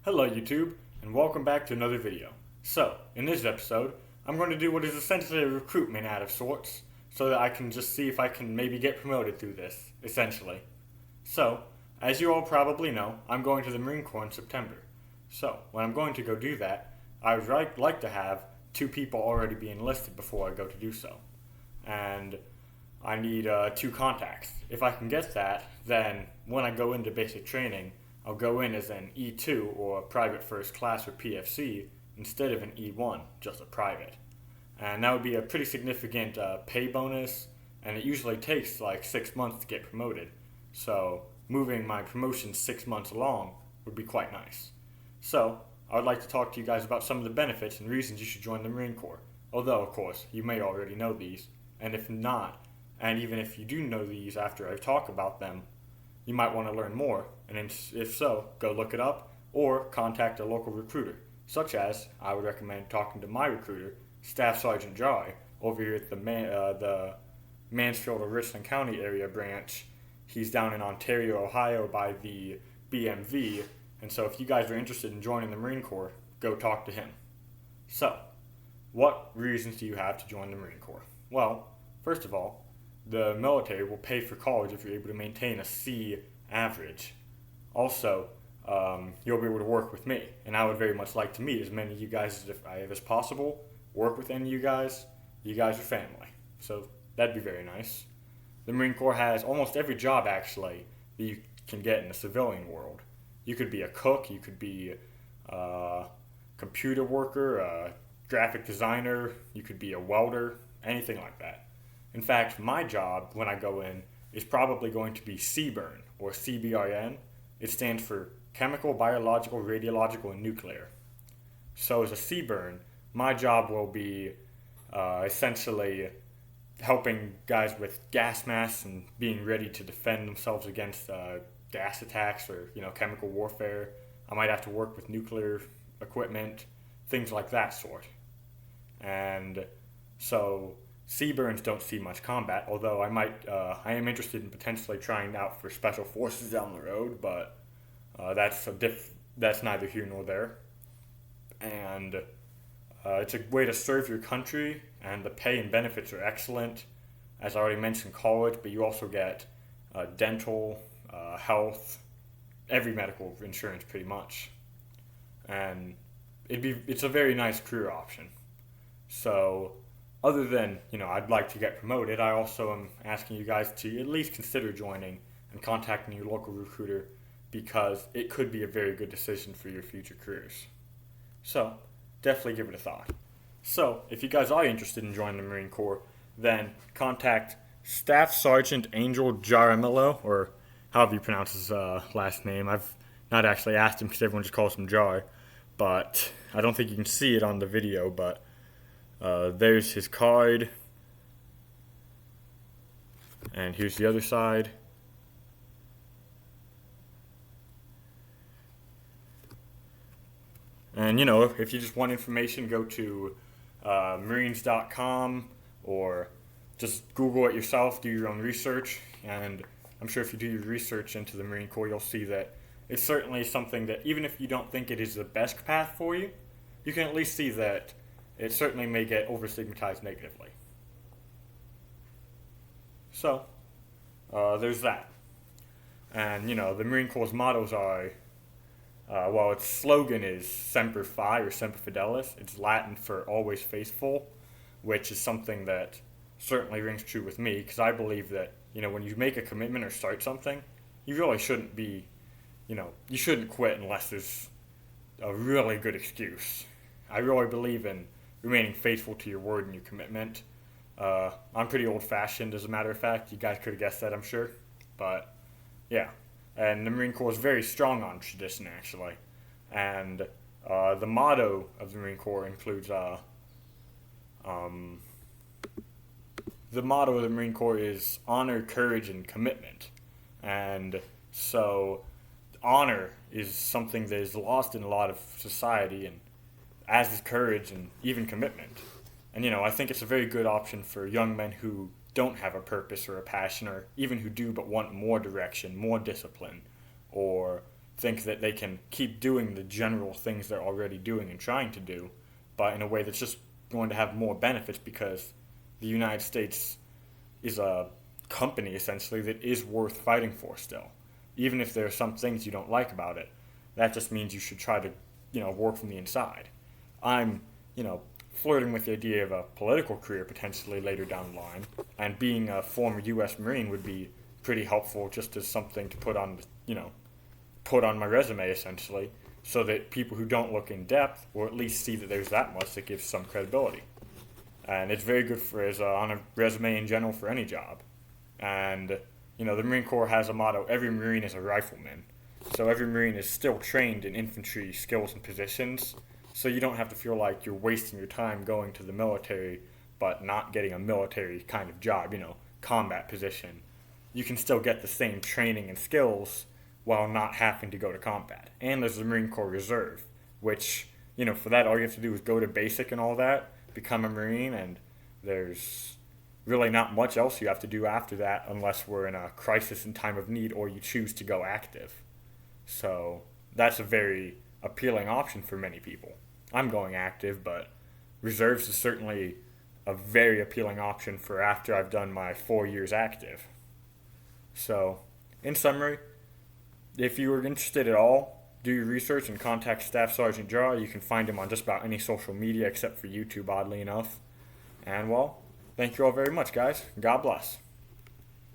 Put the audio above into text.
Hello YouTube, and welcome back to another video. So, in this episode, I'm going to do what is essentially a recruitment ad of sorts, so that I can just see if I can maybe get promoted through this, essentially. So, as you all probably know, I'm going to the Marine Corps in September. So, when I'm going to go do that, I would like to have 2 people already be enlisted before I go to do so. And I need 2 contacts. If I can get that, then when I go into basic training, I'll go in as an E2 or private first class or PFC instead of an E1, just a private. And that would be a pretty significant pay bonus, and it usually takes like 6 months to get promoted. So moving my promotion 6 months along would be quite nice. So I would like to talk to you guys about some of the benefits and reasons you should join the Marine Corps. Although, of course, you may already know these, and if not, and even if you do know these after I talk about them, you might want to learn more, and if so, go look it up or contact a local recruiter, such as I would recommend talking to my recruiter, Staff Sergeant Jar, over here at the Mansfield or Richland County area branch. He's down in Ontario, Ohio by the BMV, and so if you guys are interested in joining the Marine Corps, go talk to him. So, what reasons do you have to join the Marine Corps? Well, first of all, the military will pay for college if you're able to maintain a C average. Also, you'll be able to work with me, and I would very much like to meet as many of you guys as possible, work with any of you guys. You guys are family, so that'd be very nice. The Marine Corps has almost every job, actually, that you can get in the civilian world. You could be a cook, you could be a computer worker, a graphic designer, you could be a welder, anything like that. In fact, my job when I go in is probably going to be CBRN, or CBRN. It stands for Chemical, Biological, Radiological, and Nuclear. So as a CBRN, my job will be essentially helping guys with gas masks and being ready to defend themselves against gas attacks or chemical warfare. I might have to work with nuclear equipment, things like that sort. And so CBRNs don't see much combat, although I am interested in potentially trying out for Special Forces down the road, but that's neither here nor there. And it's a way to serve your country, and the pay and benefits are excellent. As I already mentioned, college, but you also get dental, health, every medical insurance pretty much. And it's a very nice career option. So other than, I'd like to get promoted, I also am asking you guys to at least consider joining and contacting your local recruiter, because it could be a very good decision for your future careers. So, definitely give it a thought. So, if you guys are interested in joining the Marine Corps, then contact Staff Sergeant Angel Jaramillo, or however you pronounce his last name. I've not actually asked him because everyone just calls him Jar, but I don't think you can see it on the video, but there's his card, and here's the other side. And if you just want information, go to marines.com or just Google it yourself, do your own research, and I'm sure if you do your research into the Marine Corps, you'll see that it's certainly something that, even if you don't think it is the best path for you, you can at least see that it certainly may get over-stigmatized negatively. So, there's that. And, the Marine Corps' mottos are, its slogan is Semper Fi, or Semper Fidelis. It's Latin for always faithful, which is something that certainly rings true with me, because I believe that, when you make a commitment or start something, you really shouldn't be, you shouldn't quit unless there's a really good excuse. I really believe in remaining faithful to your word and your commitment. I'm pretty old-fashioned, as a matter of fact. You guys could have guessed that, I'm sure. But, yeah. And the Marine Corps is very strong on tradition, actually. And the motto of the Marine Corps includes... the motto of the Marine Corps is honor, courage, and commitment. And so honor is something that is lost in a lot of society, and as is courage and even commitment. And I think it's a very good option for young men who don't have a purpose or a passion, or even who do but want more direction, more discipline, or think that they can keep doing the general things they're already doing and trying to do, but in a way that's just going to have more benefits because the United States is a company essentially that is worth fighting for still. Even if there are some things you don't like about it, that just means you should try to, work from the inside. I'm, flirting with the idea of a political career potentially later down the line, and being a former U.S. Marine would be pretty helpful just as something to put on my resume essentially, so that people who don't look in depth will at least see that there's that much that gives some credibility. And it's very good on a resume in general for any job. And the Marine Corps has a motto: every Marine is a rifleman. So every Marine is still trained in infantry skills and positions. So you don't have to feel like you're wasting your time going to the military, but not getting a military kind of job, combat position. You can still get the same training and skills while not having to go to combat. And there's the Marine Corps Reserve, which, for that all you have to do is go to basic and all that, become a Marine, and there's really not much else you have to do after that unless we're in a crisis in time of need or you choose to go active. So that's a very appealing option for many people. I'm going active, but reserves is certainly a very appealing option for after I've done my 4 years active. So, in summary, if you are interested at all, do your research and contact Staff Sergeant Jar. You can find him on just about any social media except for YouTube, oddly enough. And, well, thank you all very much, guys. God bless.